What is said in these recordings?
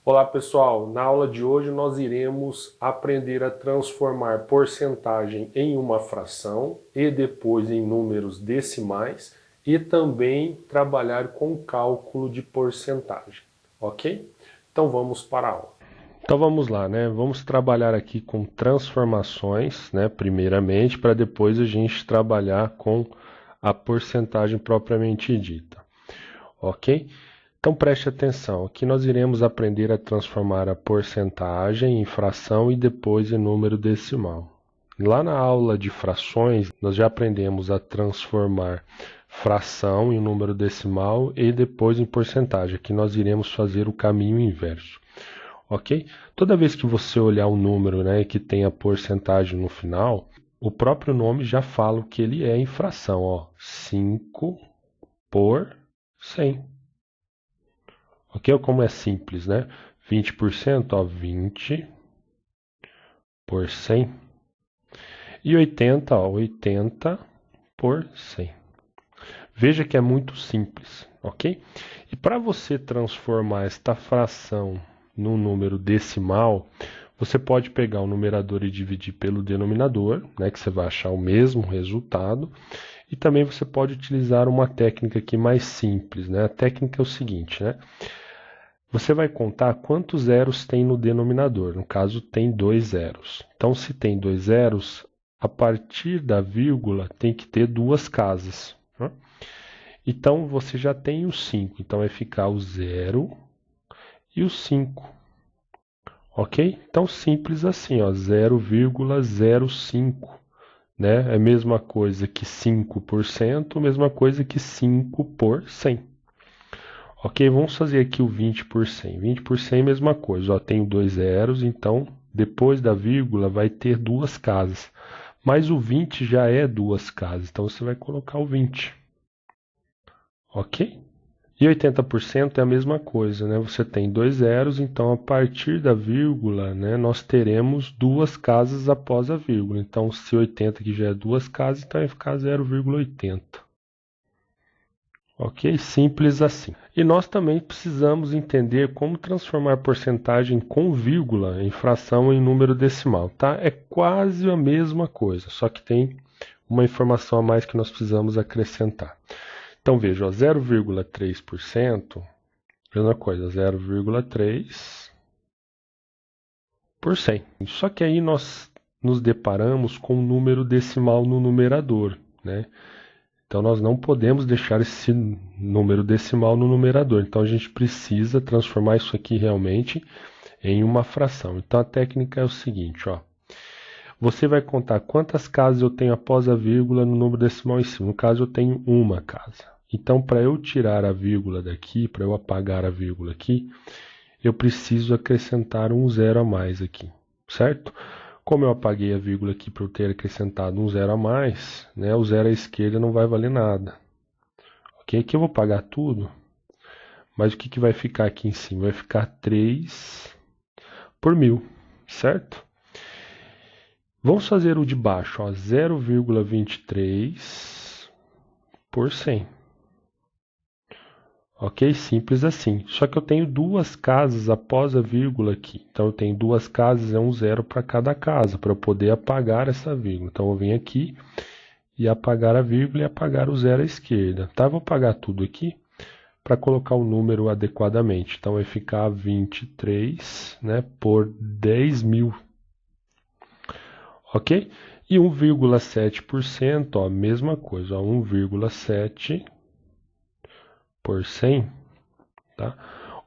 Olá pessoal, na aula de hoje nós iremos aprender a transformar porcentagem em uma fração e depois em números decimais e também trabalhar com cálculo de porcentagem, ok? Então vamos para a aula. Então vamos lá, né? Vamos trabalhar aqui com transformações, né? Primeiramente, para depois a gente trabalhar com a porcentagem propriamente dita, ok? Então preste atenção, aqui nós iremos aprender a transformar a porcentagem em fração e depois em número decimal. Lá na aula de frações, nós já aprendemos a transformar fração em número decimal e depois em porcentagem. Aqui nós iremos fazer o caminho inverso, ok? Toda vez que você olhar um número, né, que tem a porcentagem no final, o próprio nome já fala o que ele é em fração, ó, 5 por 100. Ok? Como é simples, né? 20%, ó, 20 por 100. E 80, ó, 80 por 100. Veja que é muito simples, ok? E para você transformar esta fração num número decimal, você pode pegar o numerador e dividir pelo denominador, né, que você vai achar o mesmo resultado. E também você pode utilizar uma técnica aqui mais simples, né? A técnica é o seguinte, né? Você vai contar quantos zeros tem no denominador. No caso, tem 2 zeros. Então, se tem 2 zeros, a partir da vírgula tem que ter duas casas, né? Então, você já tem o 5. Então, vai ficar o 0 e o 5. Ok? Então, simples assim, ó, 0,05. Né? É a mesma coisa que 5%, mesma coisa que 5 por 100. Ok, vamos fazer aqui o 20 por 100. 20 por 100 é a mesma coisa. Ó, tenho dois zeros, então depois da vírgula vai ter duas casas. Mas o 20 já é duas casas, então você vai colocar o 20. Ok? E 80% é a mesma coisa, né? Você tem dois zeros, então a partir da vírgula, né, nós teremos duas casas após a vírgula. Então, se 80 aqui já é duas casas, então vai ficar 0,80. Ok? Simples assim. E nós também precisamos entender como transformar porcentagem com vírgula em fração em número decimal, tá? É quase a mesma coisa, só que tem uma informação a mais que nós precisamos acrescentar. Então veja, 0,3%, mesma coisa, 0,3 por 100. Só que aí nós nos deparamos com um número decimal no numerador, né? Então, nós não podemos deixar esse número decimal no numerador. Então, a gente precisa transformar isso aqui realmente em uma fração. Então, a técnica é o seguinte, ó. Você vai contar quantas casas eu tenho após a vírgula no número decimal em cima. No caso, eu tenho uma casa. Então, para eu tirar a vírgula daqui, para eu apagar a vírgula aqui, eu preciso acrescentar um zero a mais aqui, certo? Como eu apaguei a vírgula aqui para eu ter acrescentado um zero a mais, né, o zero à esquerda não vai valer nada. Ok? Aqui eu vou pagar tudo, mas o que vai ficar aqui em cima? Vai ficar 3 por 1000, certo? Vamos fazer o de baixo, 0,23 por 100. Ok? Simples assim. Só que eu tenho duas casas após a vírgula aqui. Então, eu tenho duas casas, é um zero para cada casa, para eu poder apagar essa vírgula. Então, eu venho aqui e apagar a vírgula e apagar o zero à esquerda. Tá? Vou apagar tudo aqui para colocar o número adequadamente. Então, vai ficar 23, né, por 10.000. Ok? E 1,7%, ó, mesma coisa, ó, 1,7 por 100, tá?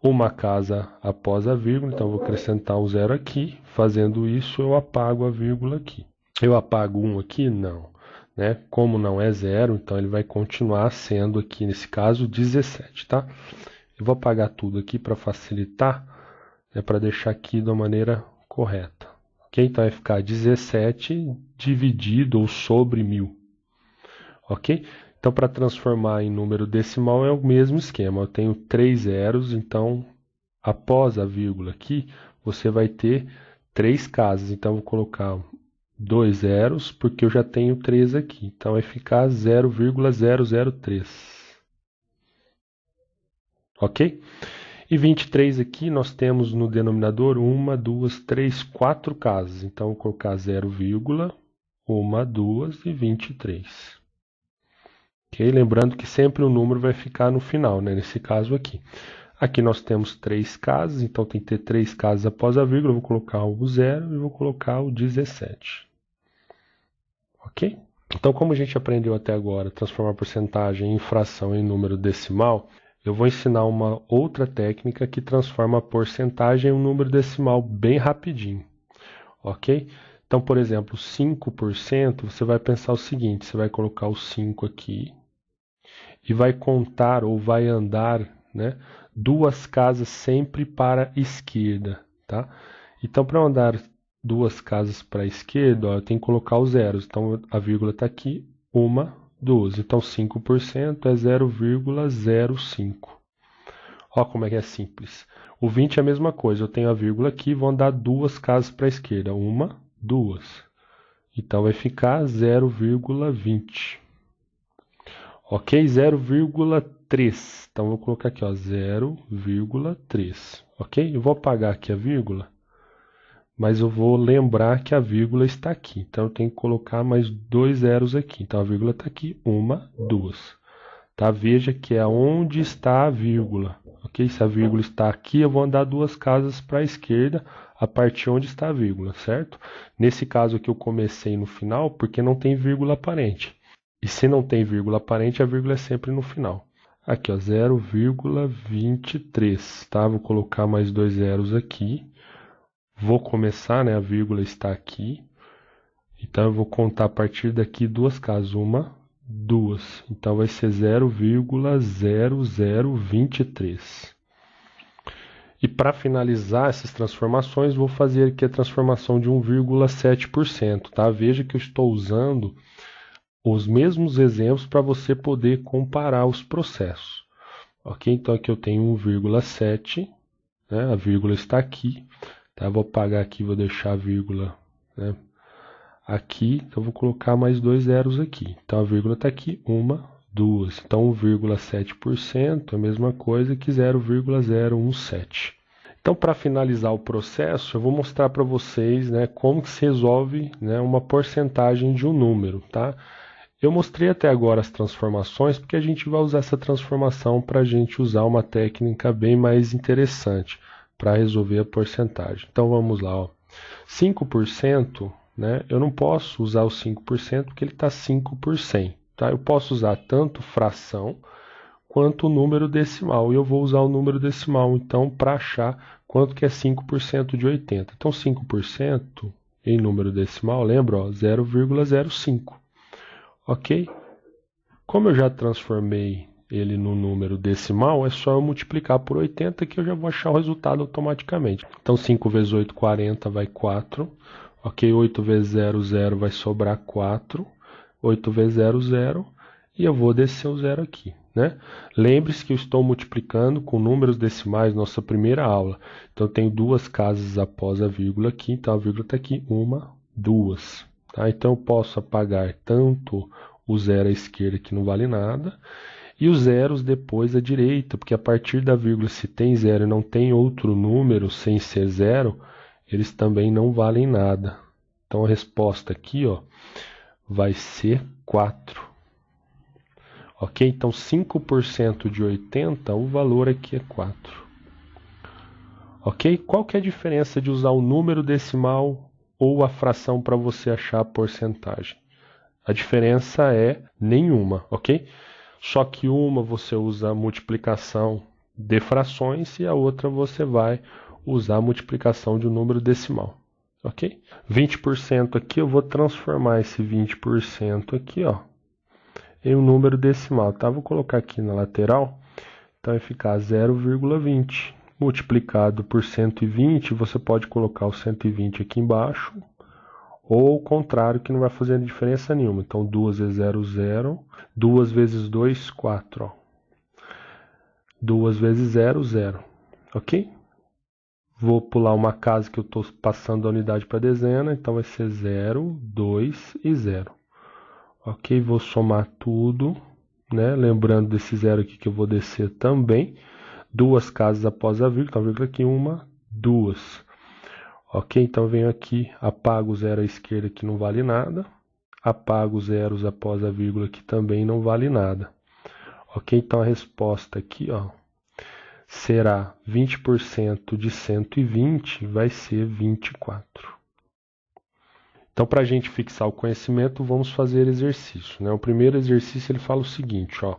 Uma casa após a vírgula, então vou acrescentar um zero aqui. Fazendo isso, eu apago a vírgula aqui. Eu apago 1 aqui? Não. Né? Como não é zero, então ele vai continuar sendo aqui, nesse caso, 17, tá? Eu vou apagar tudo aqui para facilitar, né, para deixar aqui da maneira correta. Ok? Então vai ficar 17 dividido ou sobre 1000. Ok? Então, para transformar em número decimal é o mesmo esquema. Eu tenho 3 zeros, então, após a vírgula aqui, você vai ter 3 casas. Então, eu vou colocar 2 zeros, porque eu já tenho 3 aqui. Então, vai ficar 0,003. Ok? E 23 aqui nós temos no denominador 1, 2, 3, 4 casas. Então, vou colocar 0, 1, 2 e 23. Ok? Lembrando que sempre o número vai ficar no final, né? Nesse caso aqui. Aqui nós temos 3 casas, então tem que ter 3 casas após a vírgula. Eu vou colocar o 0 e vou colocar o 17. Ok? Então, como a gente aprendeu até agora, transformar porcentagem em fração em número decimal, eu vou ensinar uma outra técnica que transforma a porcentagem em um número decimal bem rapidinho. Ok? Então, por exemplo, 5%, você vai pensar o seguinte, você vai colocar o 5 aqui e vai contar ou vai andar, né, 2 casas sempre para a esquerda, tá? Então, para eu andar 2 casas para a esquerda, ó, eu tenho que colocar os zeros. Então, a vírgula está aqui, 1, 2. Então, 5% é 0,05. Olha como é que é simples. O 20 é a mesma coisa. Eu tenho a vírgula aqui, vou andar 2 casas para a esquerda. 1, 2. Então, vai ficar 0,20. Ok? 0,3. Então, vou colocar aqui, ó, 0,3. Ok? Eu vou apagar aqui a vírgula, mas eu vou lembrar que a vírgula está aqui. Então, eu tenho que colocar mais 2 zeros aqui. Então, a vírgula está aqui, 1, 2. Tá? Veja que é onde está a vírgula. Ok? Se a vírgula está aqui, eu vou andar 2 casas para a esquerda, a partir onde está a vírgula, certo? Nesse caso aqui eu comecei no final, porque não tem vírgula aparente. E se não tem vírgula aparente, a vírgula é sempre no final. Aqui, ó, 0,23, tá? Vou colocar mais 2 zeros aqui. Vou começar, né? A vírgula está aqui. Então, eu vou contar a partir daqui 2 casas. 1, 2. Então, vai ser 0,0023. E para finalizar essas transformações, vou fazer aqui a transformação de 1,7%, tá? Veja que eu estou usando os mesmos exemplos para você poder comparar os processos. Ok? Então, aqui eu tenho 1,7, né? A vírgula está aqui. Tá? Vou apagar aqui, vou deixar a vírgula, né, aqui. Então, eu vou colocar mais 2 zeros aqui. Então, a vírgula está aqui, 1, 2. Então, 1,7% é a mesma coisa que 0,017. Então, para finalizar o processo, eu vou mostrar para vocês, né, como que se resolve, né, uma porcentagem de um número, tá? Eu mostrei até agora as transformações porque a gente vai usar essa transformação para a gente usar uma técnica bem mais interessante para resolver a porcentagem. Então vamos lá, ó. 5%, né, eu não posso usar o 5% porque ele está 5 por 100. Tá? Eu posso usar tanto fração quanto o número decimal. E eu vou usar o número decimal, então, para achar quanto que é 5% de 80. Então, 5% em número decimal, lembra, ó, 0,05. Ok? Como eu já transformei ele no número decimal, é só eu multiplicar por 80 que eu já vou achar o resultado automaticamente. Então, 5 vezes 8, 40, vai 4. Ok? 8 vezes 0, 0, vai sobrar 4. 8 vezes 0, 0. E eu vou descer o 0 aqui, né? Lembre-se que eu estou multiplicando com números decimais, nossa primeira aula. Então, eu tenho 2 casas após a vírgula aqui. Então, a vírgula está aqui, 1, 2. Tá? Então, eu posso apagar tanto o 0 à esquerda, que não vale nada, e os zeros depois à direita, porque a partir da vírgula, se tem 0 e não tem outro número sem ser 0, eles também não valem nada. Então, a resposta aqui, ó, vai ser 4. Ok? Então, 5% de 80, o valor aqui é 4. Ok? Qual que é a diferença de usar o número decimal ou a fração para você achar a porcentagem? A diferença é nenhuma, ok? Só que uma você usa a multiplicação de frações e a outra você vai usar a multiplicação de um número decimal, ok? 20% aqui, eu vou transformar esse 20% aqui, ó, em um número decimal, tá? Vou colocar aqui na lateral, então vai ficar 0,20. Multiplicado por 120, você pode colocar o 120 aqui embaixo, ou o contrário, que não vai fazer diferença nenhuma. Então, 2 vezes 0, 0. 2 vezes 2, 4. Ó. 2 vezes 0, 0. Ok? Vou pular uma casa que eu estou passando da unidade para a dezena. Então, vai ser 0, 2 e 0. Ok? Vou somar tudo, né? Lembrando desse 0 aqui que eu vou descer também. Duas casas após a vírgula, então a vírgula aqui, 1, 2. Ok, então venho aqui, apago o zero à esquerda que não vale nada. Apago os zeros após a vírgula que também não vale nada. Ok, então a resposta aqui, ó, será 20% de 120 vai ser 24. Então, para a gente fixar o conhecimento, vamos fazer exercício, né? O primeiro exercício ele fala o seguinte, ó,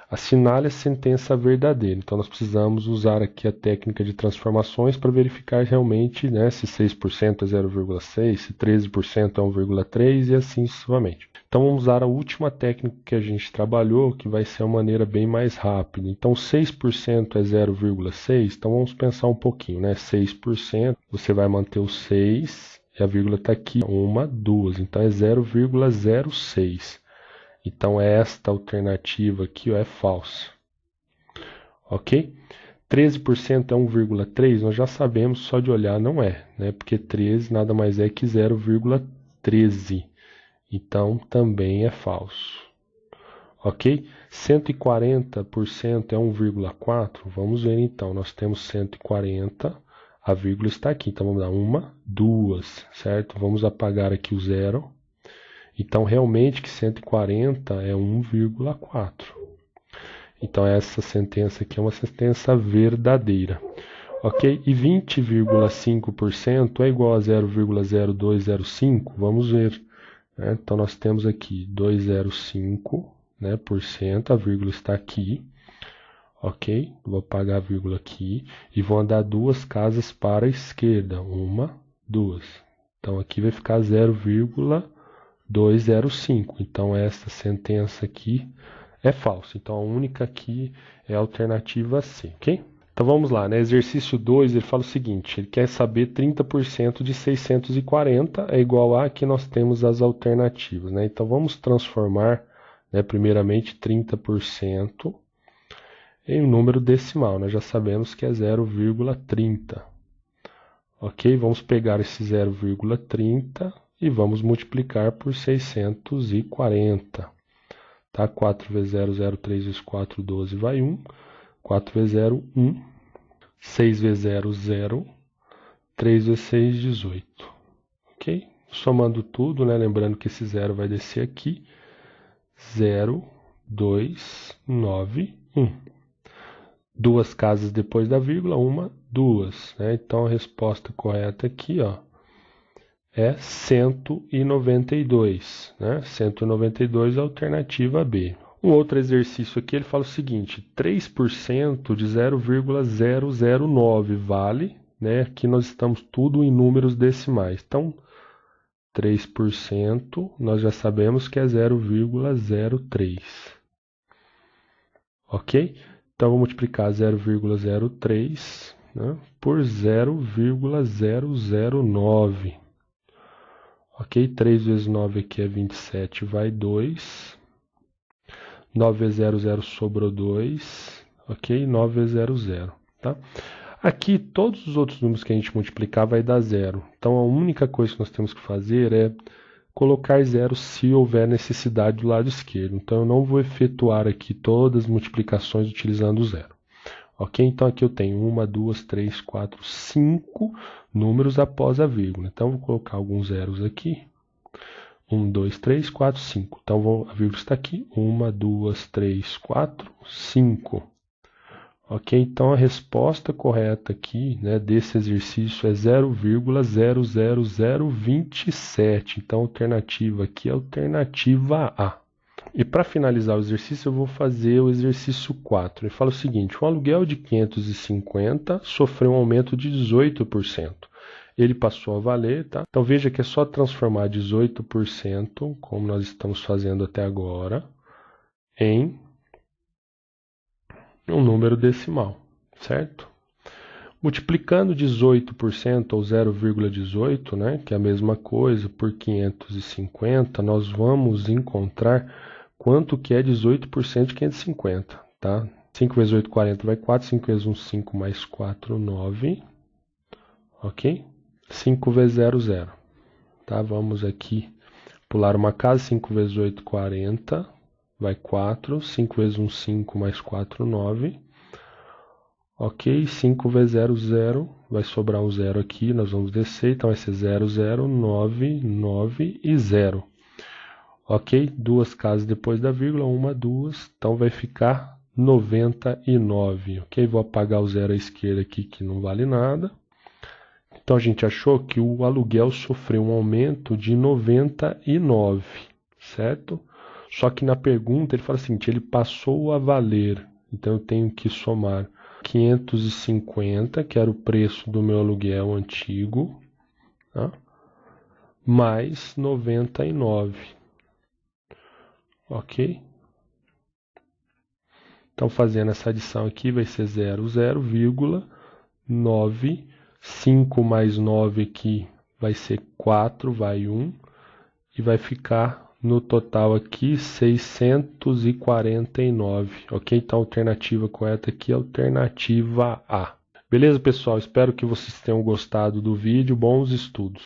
assinale a sentença verdadeira. Então, nós precisamos usar aqui a técnica de transformações para verificar realmente, né, se 6% é 0,6, se 13% é 1,3 e assim sucessivamente. Então, vamos usar a última técnica que a gente trabalhou, que vai ser uma maneira bem mais rápida. Então, 6% é 0,6, então vamos pensar um pouquinho, né? 6%, você vai manter o 6, e a vírgula está aqui, 1, 2, então é 0,06. Então, esta alternativa aqui ó, é falsa. Ok? 13% é 1,3, nós já sabemos, só de olhar não é, né? Porque 13 nada mais é que 0,13. Então, também é falso. Ok? 140% é 1,4. Vamos ver então. Nós temos 140, a vírgula está aqui. Então, vamos dar 1, 2, certo? Vamos apagar aqui o zero. Então, realmente que 140 é 1,4. Então, essa sentença aqui é uma sentença verdadeira. Ok? E 20,5% é igual a 0,0205? Vamos ver. Então, nós temos aqui 205, né, por cento, a vírgula está aqui, ok? Vou apagar a vírgula aqui e vou andar duas casas para a esquerda, 1, 2. Então, aqui vai ficar 0,205. Então, essa sentença aqui é falsa. Então, a única aqui é a alternativa C, ok? Então vamos lá, né? Exercício 2, ele fala o seguinte, ele quer saber 30% de 640 é igual a, aqui nós temos as alternativas, né? Então vamos transformar, né, primeiramente 30% em um número decimal, nós já sabemos que é 0,30. Ok? Vamos pegar esse 0,30 e vamos multiplicar por 640. Tá? 4 vezes 0, 0, 3 vezes 4, 12, vai 1. 4 vezes 0, 1. 6 vezes 0, 0. 3 vezes 6, 18. Ok? Somando tudo, né? Lembrando que esse 0 vai descer aqui. 0, 2, 9, 1. Duas casas depois da vírgula, 1, 2. Né? Então, a resposta correta aqui ó, é 192. Né? 192 é a alternativa B. Um outro exercício aqui, ele fala o seguinte, 3% de 0,009 vale, né? Aqui nós estamos tudo em números decimais. Então, 3% nós já sabemos que é 0,03. Ok? Então, vou multiplicar 0,03, né, por 0,009. Ok? 3 vezes 9 aqui é 27, vai 2. 9 vezes 0, 0 sobrou 2, ok? 9 vezes 0, 0, tá? Aqui, todos os outros números que a gente multiplicar vai dar 0. Então, a única coisa que nós temos que fazer é colocar 0 se houver necessidade do lado esquerdo. Então, eu não vou efetuar aqui todas as multiplicações utilizando o 0. Ok? Então, aqui eu tenho 1, 2, 3, 4, 5 números após a vírgula. Então, vou colocar alguns zeros aqui. 1, 2, 3, 4, 5. Então, a vírgula está aqui. 1, 2, 3, 4, 5. Ok? Então, a resposta correta aqui, né, desse exercício é 0,00027. Então, a alternativa aqui é a alternativa A. E para finalizar o exercício, eu vou fazer o exercício 4. Ele fala o seguinte, um aluguel de 550 sofreu um aumento de 18%. Ele passou a valer, tá? Então veja que é só transformar 18%, como nós estamos fazendo até agora, em um número decimal, certo? Multiplicando 18% ou 0,18, né, que é a mesma coisa, por 550, nós vamos encontrar quanto que é 18% de 550, tá? 5 vezes 8, 40, vai 4, 5 vezes 1, 5, mais 4, 9, ok? 5 vezes 0, 0. Tá? Vamos aqui pular uma casa, 5 vezes 8, 40, vai 4, 5 vezes 1, 5, mais 4, 9. Ok, 5 vezes 0, 0, vai sobrar um 0 aqui, nós vamos descer, então vai ser 0, 0, 9, 9 e 0. Ok, duas casas depois da vírgula, uma, duas, então vai ficar 99. Ok, vou apagar o 0 à esquerda aqui que não vale nada. Então a gente achou que o aluguel sofreu um aumento de 99, certo? Só que na pergunta ele fala assim, ele passou a valer, então eu tenho que somar 550, que era o preço do meu aluguel antigo, tá? Mais 99, ok? Então fazendo essa adição aqui vai ser 0,9, 5 mais 9 aqui vai ser 4, vai 1, e vai ficar no total aqui 649, ok? Então a alternativa correta aqui é a alternativa A. Beleza, pessoal? Espero que vocês tenham gostado do vídeo. Bons estudos!